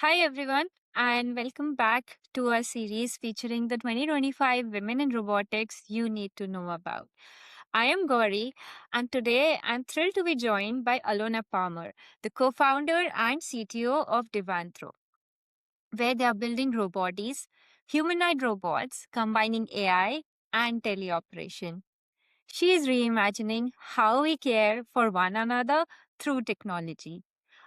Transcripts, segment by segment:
Hi, everyone, and welcome back to our series featuring the 2025 Women in Robotics You Need to Know About. I am Gauri, and today I'm thrilled to be joined by Alona Pammer, the co founder and CTO of Devanthro, where they are building Robodies, humanoid robots combining AI and teleoperation. She is reimagining how we care for one another through technology.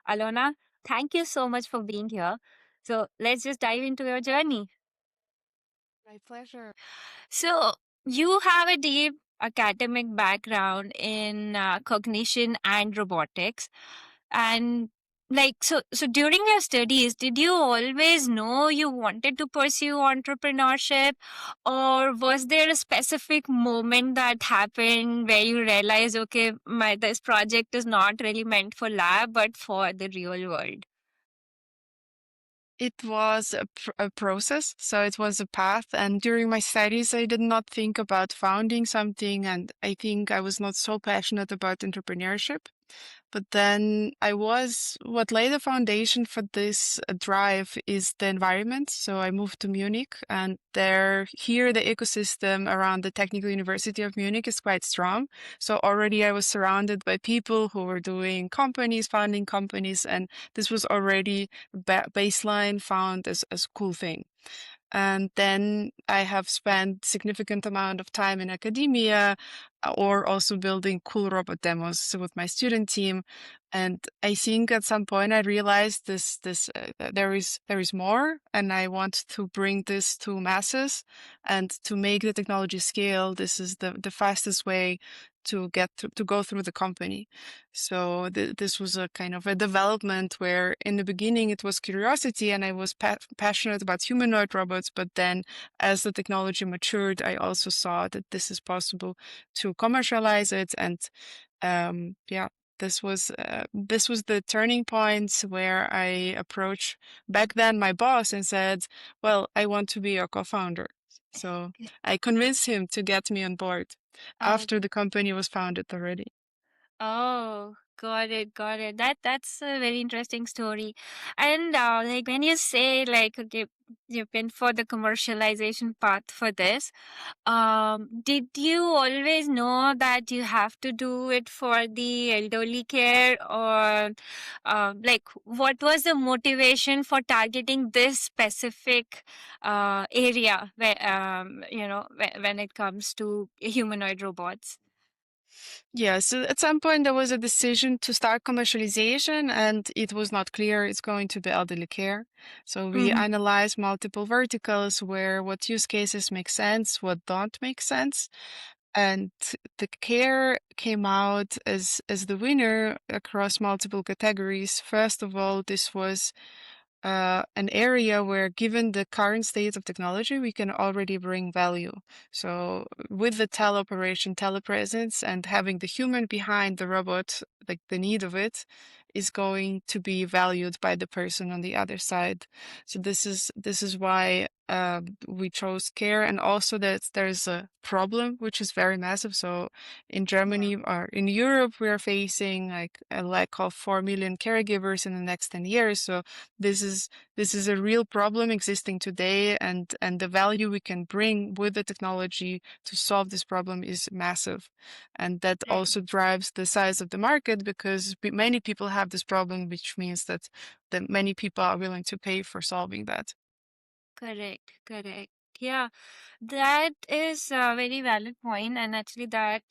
Alona, thank you so much for being here. So let's just dive into your journey. My pleasure. So, you have a deep academic background in cognition and robotics. And so during your studies, did you always know you wanted to pursue entrepreneurship, or was there a specific moment that happened where you realized, okay, my this project is not really meant for lab but for the real world? It was a process, so it was a path. And during my studies, I did not think about founding something, and I think I was not so passionate about entrepreneurship. But then what laid the foundation for this drive is the environment. So I moved to Munich, and here the ecosystem around the Technical University of Munich is quite strong. So already I was surrounded by people who were doing companies, founding companies, and this was already baseline found as a cool thing. And then I have spent significant amount of time in academia or also building cool robot demos with my student team. And I think at some point I realized there is more, and I want to bring this to masses and to make the technology scale. This is the fastest way to go through the company. So this was a kind of a development where in the beginning it was curiosity and I was passionate about humanoid robots, but then as the technology matured, I also saw that this is possible to commercialize it. And yeah, this was the turning point where I approached back then my boss and said, well, I want to be a co-founder. So I convinced him to get me on board Uh, after the company was founded already. Oh, got it, got it. That's a very interesting story. And like when you say like okay, you've been for the commercialization path for this, did you always know that you have to do it for the elderly care, or like what was the motivation for targeting this specific area where when it comes to humanoid robots? Yeah, so at some point there was a decision to start commercialization, and it was not clear it's going to be elderly care. So we Mm-hmm. analyzed multiple verticals where what use cases make sense, what don't make sense. And the care came out as the winner across multiple categories. First of all, this was an area where, given the current state of technology, we can already bring value. So, with the teleoperation, telepresence, and having the human behind the robot, like the need of it, is going to be valued by the person on the other side. So this is why we chose care, and also that there's a problem which is very massive. So in Yeah. Germany or in Europe, we are facing like a lack of 4 million caregivers in the next 10 years. So this is a real problem existing today, and the value we can bring with the technology to solve this problem is massive. And that Right. also drives the size of the market because many people have this problem, which means that many people are willing to pay for solving that. Correct, correct. Yeah, that is a very valid point, and actually that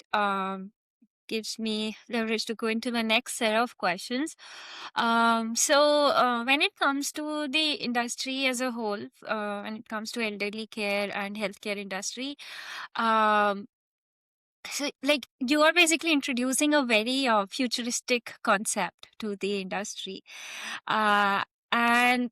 gives me leverage to go into the next set of questions. When it comes to the industry as a whole, when it comes to elderly care and healthcare industry, um, so like you are basically introducing a very futuristic concept to the industry, and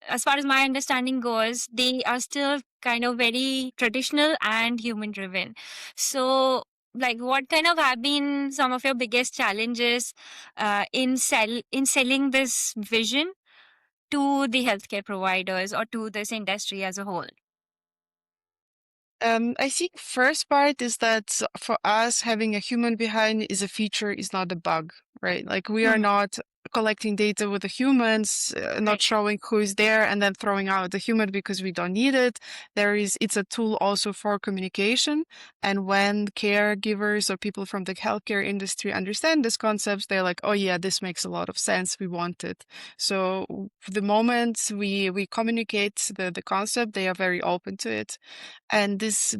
as far as my understanding goes, they are still kind of very traditional and human driven. So, like, what kind of have been some of your biggest challenges in selling this vision to the healthcare providers or to this industry as a whole? I think first part is that for us, having a human behind is a feature, is not a bug, right? Like we are Mhm. not collecting data with the humans, not Right. showing who is there, and then throwing out the human because we don't need it. It's a tool also for communication. And when caregivers or people from the healthcare industry understand these concepts, they're like, oh yeah, this makes a lot of sense. We want it. So the moment we communicate the concept, they are very open to it. And this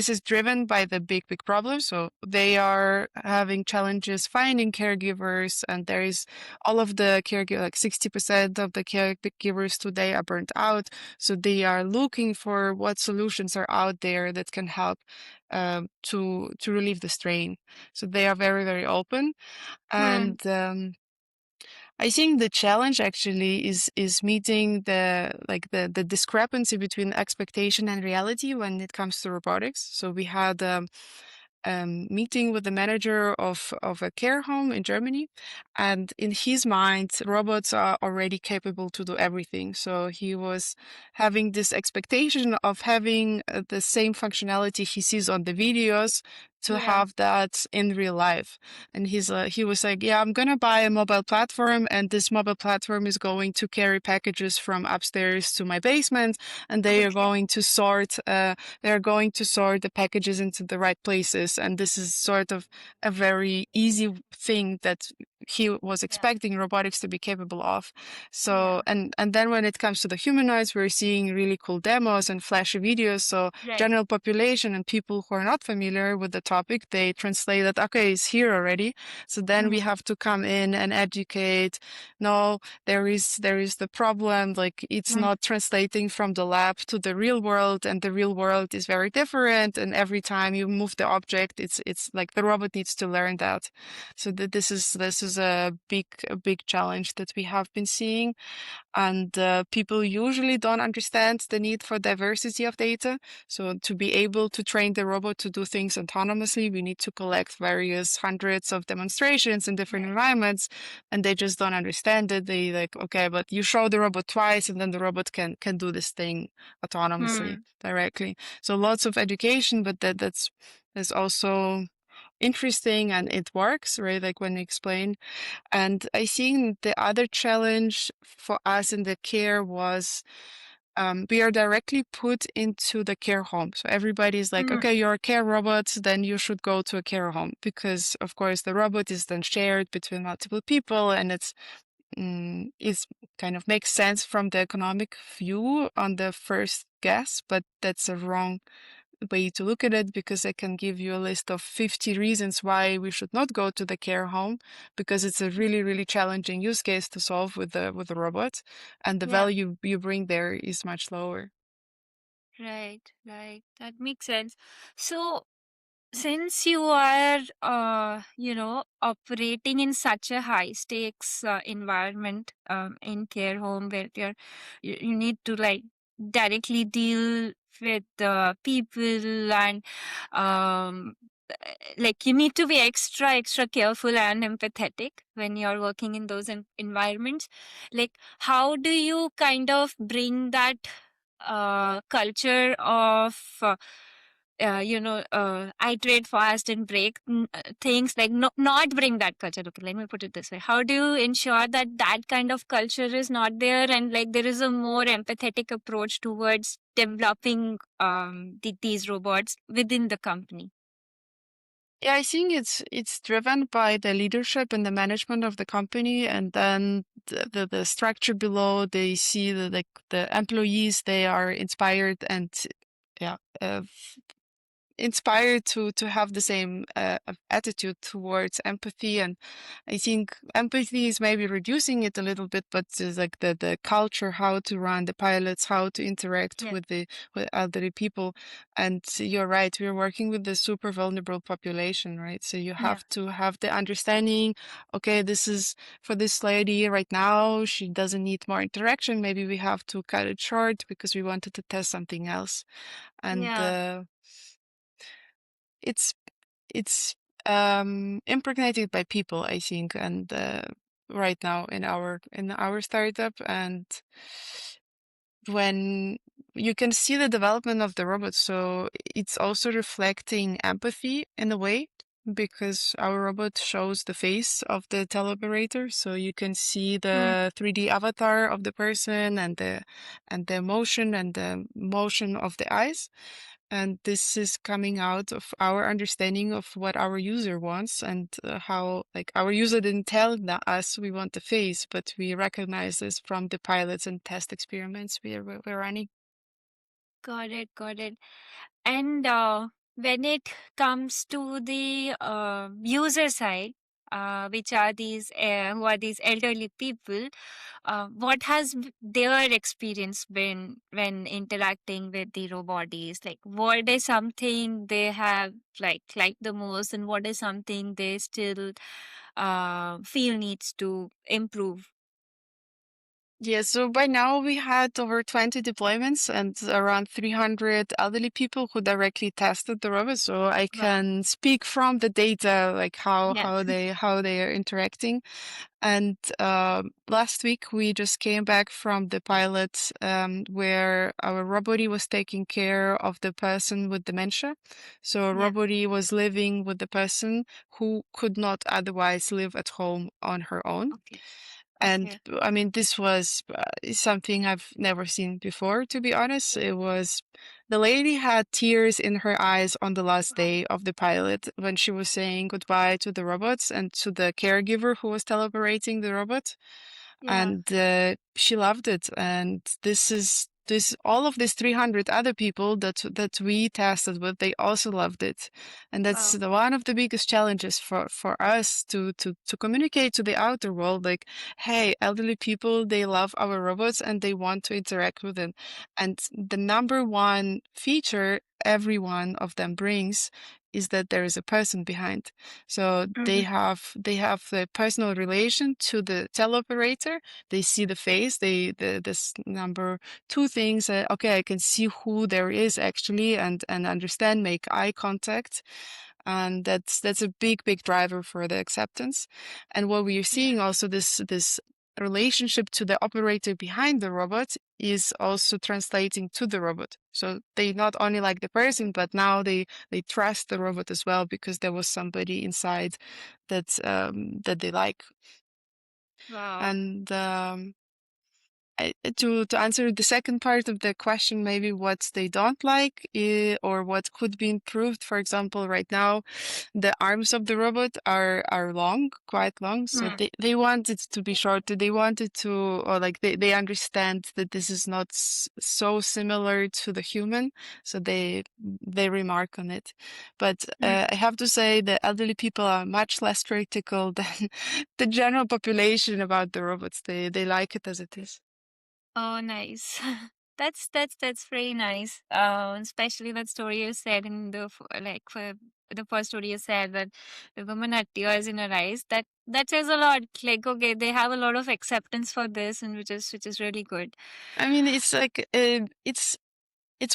is driven by the big problem. So they are having challenges finding caregivers, and there is all of the caregivers, like 60% of the caregivers today are burnt out. So they are looking for what solutions are out there that can help to relieve the strain. So they are very, very open. Hmm. And I think the challenge actually is meeting the discrepancy between expectation and reality when it comes to robotics. So we had meeting with the manager of a care home in Germany, and in his mind, robots are already capable to do everything. So he was having this expectation of having the same functionality he sees on the videos to Yeah. have that in real life. And he was like, yeah, I'm gonna buy a mobile platform, and this mobile platform is going to carry packages from upstairs to my basement, and Okay. they are going to sort the packages into the right places. And this is sort of a very easy thing that he was Yeah. expecting robotics to be capable of. So, Yeah. and then when it comes to the humanoids, we're seeing really cool demos and flashy videos. So Right. general population and people who are not familiar with the topic, they translate that, okay, it's here already. So then we Hmm. have to come in and educate. No, there is the problem, like it's Hmm. not translating from the lab to the real world, and the real world is very different, and every time you move the object, it's like the robot needs to learn that. So that this is a big challenge that we have been seeing. And people usually don't understand the need for diversity of data. So to be able to train the robot to do things autonomously, we need to collect various hundreds of demonstrations in different Right. environments, and they just don't understand it. They like, okay, but you show the robot twice, and then the robot can do this thing autonomously Hmm. directly. So lots of education, but that's also interesting, and it works, right? Like when you explain. And I think the other challenge for us in the care was we are directly put into the care home. So everybody's like, Hmm. okay, you're a care robot, then you should go to a care home. Because, of course, the robot is then shared between multiple people, and it's kind of makes sense from the economic view on the first guess, but that's a wrong way to look at it, because I can give you a list of 50 reasons why we should not go to the care home, because it's a really, really challenging use case to solve with the robot, and the Yeah. value you bring there is much lower. Right. Right. That makes sense. So, since you are operating in such a high stakes environment in care home where you need to like directly deal with the people, and um like you need to be extra careful and empathetic when you're working in those environments. Like, how do you kind of bring that culture of iterate fast and break things, like not bring that culture. Okay, let me put it this way: how do you ensure that that kind of culture is not there, and like there is a more empathetic approach towards developing these robots within the company? Yeah, I think it's driven by the leadership and the management of the company, and then the structure below. They see the employees, they are inspired, and yeah, inspired to have the same attitude towards empathy. And I think empathy is maybe reducing it a little bit, but it's like the culture, how to run the pilots, how to interact Yeah. with other people. And you're right, we're working with the super vulnerable population, right? So you Yeah. have to have the understanding, okay, this is for this lady right now, she doesn't need more interaction, maybe we have to cut it short because we wanted to test something else. And Yeah. it's it's impregnated by people, I think, and right now in our startup. And when you can see the development of the robot, so it's also reflecting empathy in a way, because our robot shows the face of the teleoperator, so you can see Mm. the 3D avatar of the person and the motion of the eyes. And this is coming out of our understanding of what our user wants and how, like, our user didn't tell us we want the face, but we recognize this from the pilots and test experiments we're running. Got it, got it. And when it comes to the user side, which are these who are these elderly people, what has their experience been when interacting with the Robodies? Like, what is something they have liked the most, and what is something they still feel needs to improve? Yeah, so by now we had over 20 deployments and around 300 elderly people who directly tested the robot. So I Wow. can speak from the data, like how Yeah. how they are interacting. And last week we just came back from the pilot where our Robody was taking care of the person with dementia. So Yeah. Robody was living with the person who could not otherwise live at home on her own. Okay. And Okay. I mean, this was something I've never seen before, to be honest. It was the lady had tears in her eyes on the last Wow. day of the pilot when she was saying goodbye to the robots and to the caregiver who was teleoperating the robot, Yeah. and she loved it. And this all of these 300 other people that we tested with, they also loved it. And that's Wow. one of the biggest challenges for us to communicate to the outer world, like, hey, elderly people, they love our robots and they want to interact with it. And the number one feature every one of them brings is that there is a person behind. So they Mhm. have the personal relation to the teleoperator. They see the face. This number two things. Okay, I can see who there is actually, and understand, make eye contact, and that's a big driver for the acceptance. And what we are Yeah. seeing also, this relationship to the operator behind the robot is also translating to the robot. So they not only like the person, but now they trust the robot as well because there was somebody inside that they like. Wow. And to answer the second part of the question, maybe what they don't like or what could be improved. For example, right now, the arms of the robot are long, quite long. So Mm. they want it to be shorter. They want it to, or like they understand that this is not so similar to the human. So they remark on it. But Mm. I have to say the elderly people are much less critical than the general population about the robots. They like it as it is. Oh, nice. That's very nice. Especially that story you said in the for the first story you said that the woman had tears in her eyes. That says a lot. Like, okay, they have a lot of acceptance for this, and which is really good. I mean, it's like it's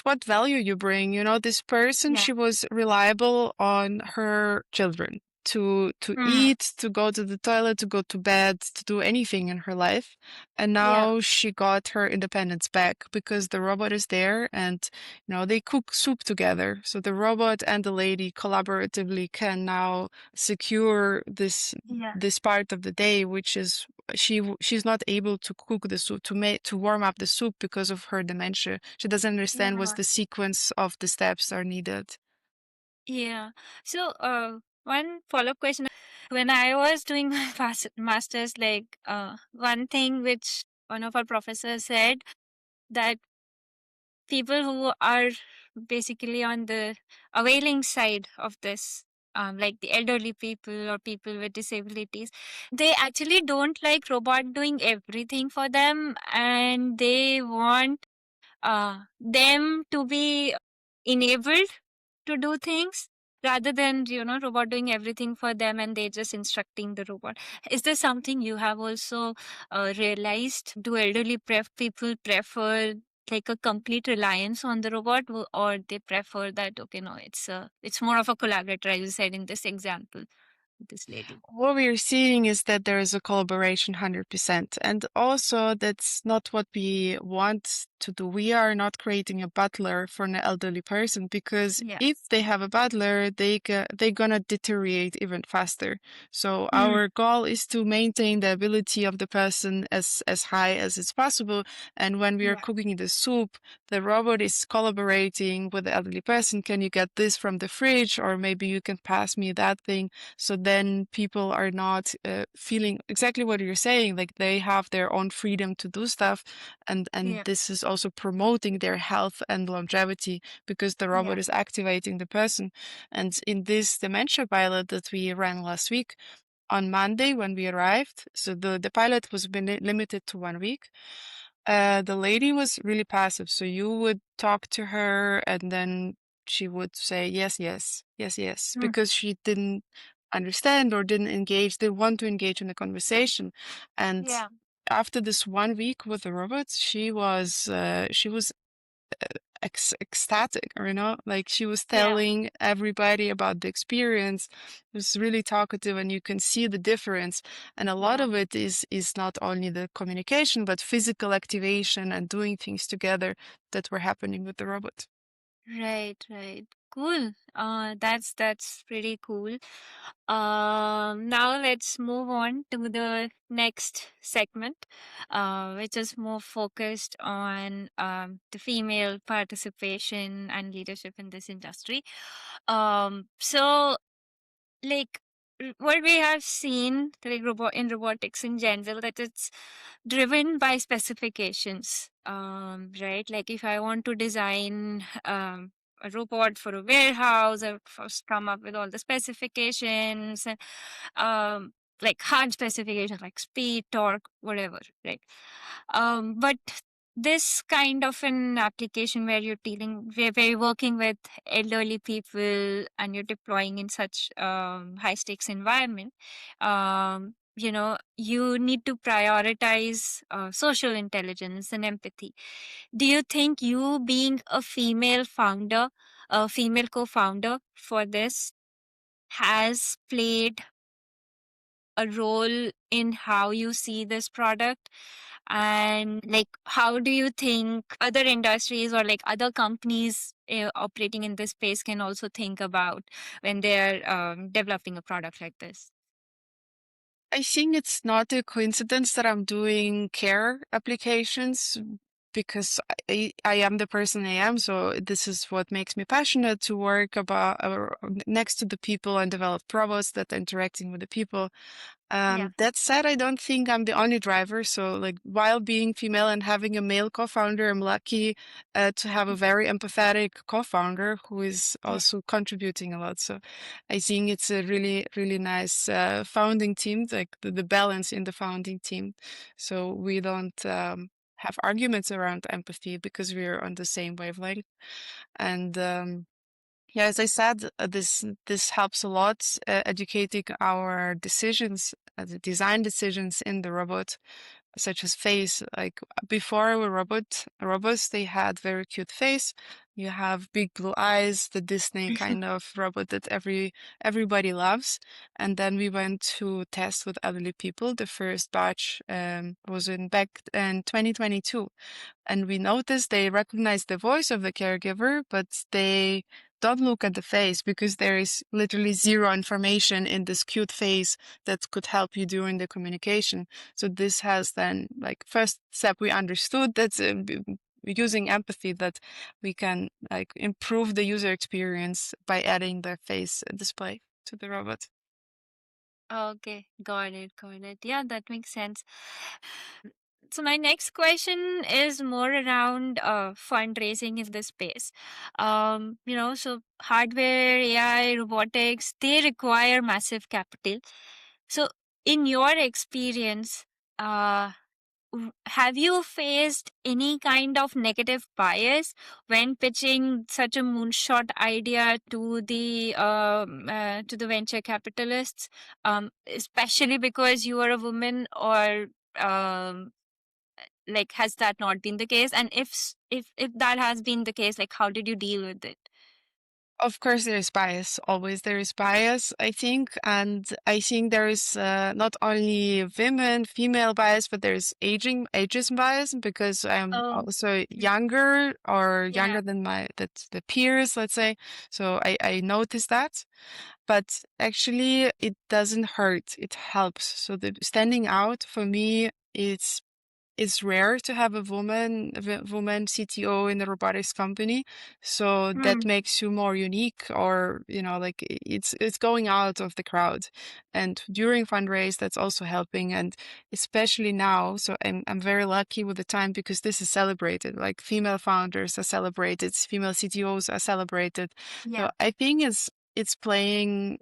what value you bring. You know, this person, Yeah. she was reliable on her children to Mm. eat, to go to the toilet, to go to bed, to do anything in her life. And Yeah. now she got her independence back because the robot is there and they cook soup together. So the robot and the lady collaboratively can now secure Yeah. this part of the day, which is she's not able to cook the soup to warm up the soup because of her dementia. She doesn't understand what's Yeah. the sequence of the steps are needed. Yeah. So, one follow-up question. When I was doing my master's, one thing which one of our professors said that people who are basically on the availing side of this, like the elderly people or people with disabilities, they actually don't like robot doing everything for them, and they want them to be enabled to do things rather than robot doing everything for them and they just instructing the robot. Is this something you have also realized? Do elderly people prefer like a complete reliance on the robot, or they prefer that, okay, no, it's more of a collaborator, as you said in this example? this lady. What we are seeing is that there is a collaboration 100%. And also, that's not what we want to do. We are not creating a butler for an elderly person because Yeah. if they have a butler, they're gonna deteriorate even faster. So Mm, our goal is to maintain the ability of the person as high as it's possible. And when we are yeah. cooking the soup, the robot is collaborating with the elderly person. Can you get this from the fridge? Or maybe you can pass me that thing. So then people are not feeling exactly what you're saying, like they have their own freedom to do stuff, and Yeah. this is also promoting their health and longevity because the robot Yeah. is activating the person. And in this dementia pilot that we ran last week, on Monday when we arrived, so the pilot was been limited to 1 week. The lady was really passive, so you would talk to her and then she would say yes, yes, yes, yes, Mm, because she didn't understand or didn't engage, didn't want to engage in the conversation. And yeah. after this 1 week with the robots, she was ecstatic, like she was Yeah. telling everybody about the experience. It was really talkative, and you can see the difference. And a lot Yeah. of it is not only the communication, but physical activation and doing things together that were happening with the robot. Right, right. Cool. That's pretty cool. Now let's move on to the next segment, which is more focused on the female participation and leadership in this industry. So like what we have seen like in robotics in general, that it's driven by specifications, right? Like if I want to design a robot for a warehouse, I first come up with all the specifications and um like hard specifications like speed, torque, whatever, right? But this kind of an application where where you're working with elderly people and you're deploying in such high stakes environment, you need to prioritize social intelligence and empathy. Do you think you being a female co-founder for this, has played a role in how you see this product? And like, how do you think other industries or like other companies operating in this space can also think about when they're developing a product like this? I think it's not a coincidence that I'm doing care applications because I am the person I am. So this is what makes me passionate to work about next to the people and develop robots that are interacting with the people. Yeah. That said, I don't think I'm the only driver. So, like, while being female and having a male co-founder, I'm lucky to have a very empathetic co-founder who is Yeah. also contributing a lot. So, I think it's a really, really nice founding team, like the balance in the founding team. So we don't have arguments around empathy because we're on the same wavelength. And yeah, as I said, this helps a lot educating our decisions, the design decisions in the robot, such as face. Like before, our robots, they had very cute face. You have big blue eyes, the Disney kind of robot that everybody loves. And then we went to test with elderly people. The first batch was in back in 2022. And we noticed they recognize the voice of the caregiver, but they don't look at the face because there is literally zero information in this cute face that could help you during the communication. So this has then, like, first step we understood that's using empathy, that we can like improve the user experience by adding the face display to the robot. Okay, got it, got it. Yeah, that makes sense. So my next question is more around fundraising in this space. So hardware, AI, robotics, they require massive capital. So in your experience, uh, have you faced any kind of negative bias when pitching such a moonshot idea to the venture capitalists, especially because you are a woman, or um, like has that not been the case? And if that has been the case, like how did you deal with it? Of course, there is bias. Always there is bias, I think. And I think there is not only female bias, but there's ageism bias because I'm Oh, also mm, younger yeah, than the peers, let's say. So I noticed that. But actually, it doesn't hurt. It helps. So the standing out for me, it's rare to have a woman CTO in a robotics company, so that mm, makes you more unique, or like it's going out of the crowd. And during fundraise, that's also helping, and especially now. So I'm very lucky with the time because this is celebrated. Like female founders are celebrated, female CTOs are celebrated. So yeah, I think it's playing.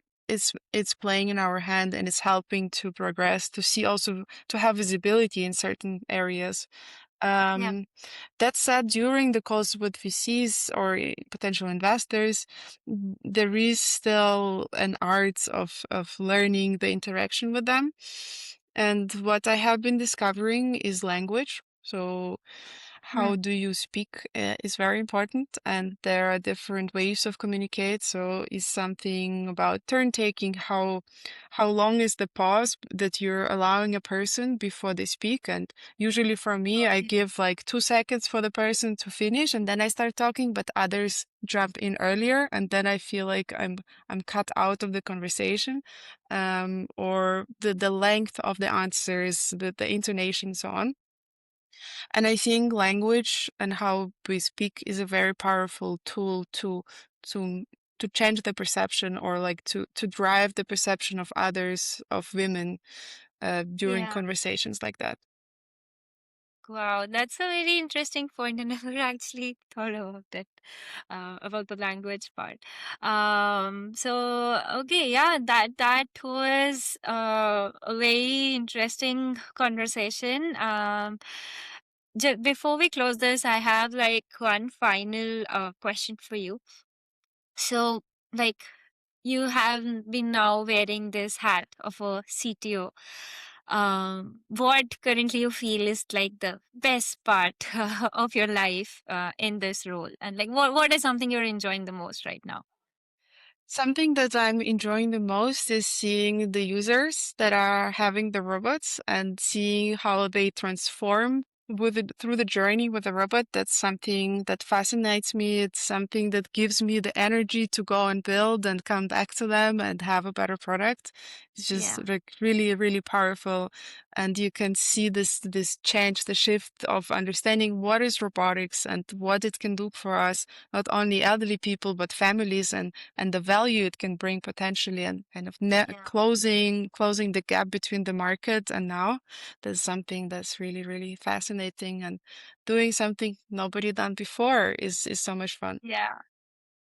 It's playing in our hand, and it's helping to progress, to see also to have visibility in certain areas. yeah, Um, that said, during the calls with VCs or potential investors, there is still an art of learning the interaction with them. And what I have been discovering is language. So how mm, do you speak is very important, and there are different ways of communicate. So is something about turn taking, how long is the pause that you're allowing a person before they speak. And usually for me, oh, I yeah, give like 2 seconds for the person to finish, and then I start talking, but others jump in earlier, and then I feel like I'm cut out of the conversation. Or the length of the answers, the intonation, so on. And I think language and how we speak is a very powerful tool to to change the perception, or like to drive the perception of others, of women, during yeah. conversations like that. Wow, that's a very interesting point. I never actually thought about it, about the language part. So okay, yeah, that was a very interesting conversation. Before we close this, I have like one final question for you. So, like, you have been now wearing this hat of a CTO. What currently you feel is like the best part of your life in this role, and like what is something you're enjoying the most right now? Something that I'm enjoying the most is seeing the users that are having the robots and seeing how they transform through the journey with the robot. That's something that fascinates me. It's something that gives me the energy to go and build and come back to them and have a better product. It's Yeah, just like really, really powerful. And you can see this change, the shift of understanding what is robotics and what it can do for us, not only elderly people, but families, and the value it can bring potentially, and kind of yeah, closing the gap between the market and now. That's something that's really, really fascinating, and doing something nobody done before is so much fun. yeah,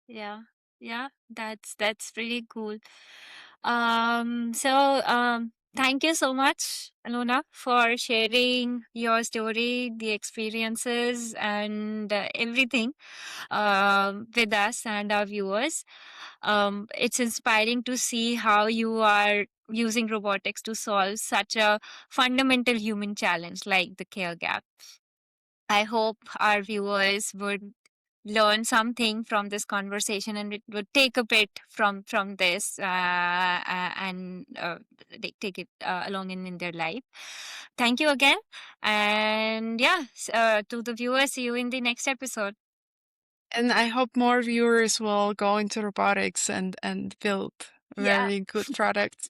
yeah, yeah. That's pretty cool. So thank you so much, Alona, for sharing your story, the experiences, and everything with us and our viewers. It's inspiring to see how you are using robotics to solve such a fundamental human challenge like the care gap. I hope our viewers would learn something from this conversation and it would take a bit from this and take it along in their life. Thank you again, and yeah, to the viewers, see you in the next episode. And I hope more viewers will go into robotics and build Yeah. very good products.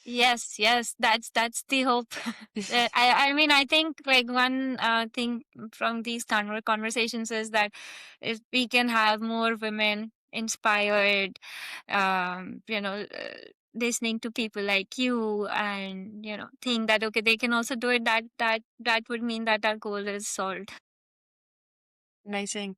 Yes, yes, that's the hope. I mean, I think like one thing from these conversations is that if we can have more women inspired, listening to people like you, and think that okay, they can also do it. That would mean that our goal is solved. Amazing.